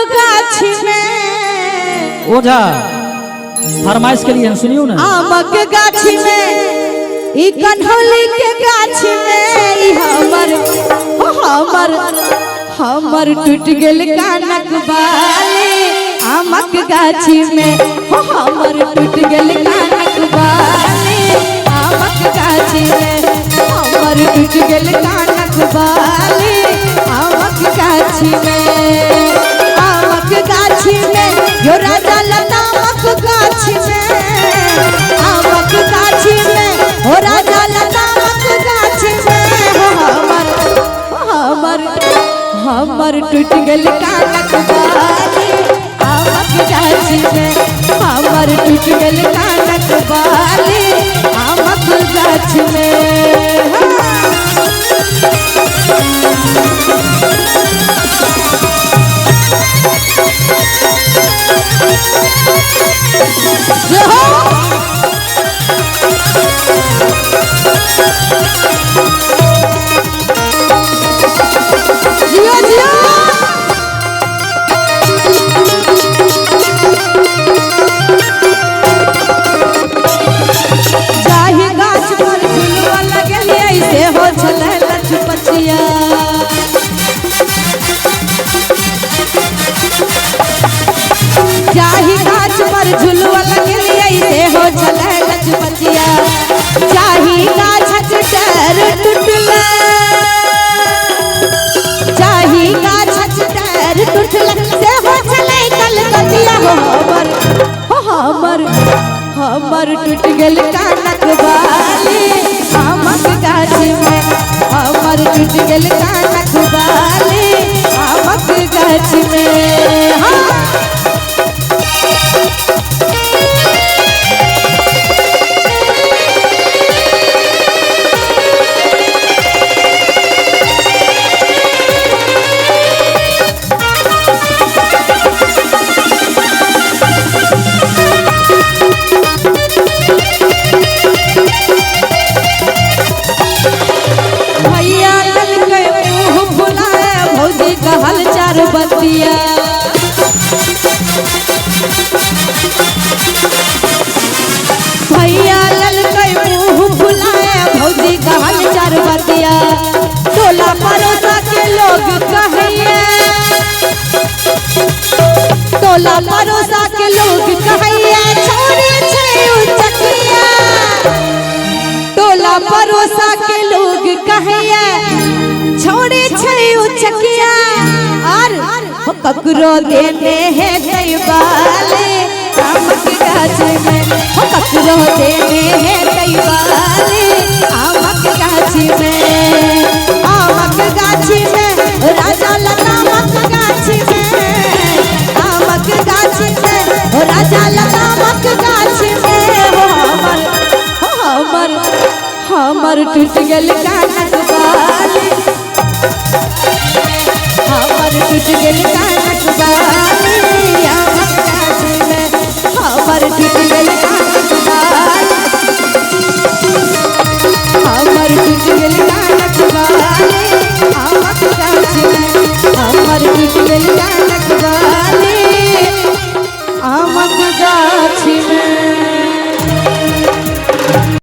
गाछी में ओझा फरमाइश के लिए सुनियो ना। आमक गाछी में ई कन्हौली के गाछी में ई हमर टूट गेल कानक बाली। आमक गाछी में हमर टूट गेल कानक बाली। आमक गाछी में हमर टूट गेल कानक बाली। आमक गाछी में यो राजा लतामक गाछी में। आमक गाछी में हो राजा लतामक गाछी में हमर टूट गेल कानक बाली। आमक गाछी में हमर टूट गेल कानक बाली। आमक गाछी में झुलवा लगलिए से हो चले लचपतिया। चाही गाछ डर टूटला, चाही गाछ डर टूटला से हो चले कलकतिया। हमर टूट गेल कानक बाली। आमक गाछी में हमर टूट गेल कानक बाली। आमक गाछी में बतिया। भैया ललकै मुँह फुलाए भौजी कहल चार बतिया। टोला पड़ोसा के लोग कहिए, टोला पड़ोसा के लोग कहिए छोड़ी छै उचकिया। टोला पड़ोसा के लोग कहिए छोड़ी छै उचकिया। ककरो देने है दैवाले। आमक गाछी में ककरो देने है दैवाले। आमक गाछी में आमक गाछी में राजा लतामक गाछी में। आमक गाछी में राजा लतामक गाछी में हमर टूट गेल कानक बाली। हमर टूट गेल कानक बाली। आमक गाछी में हमर टूट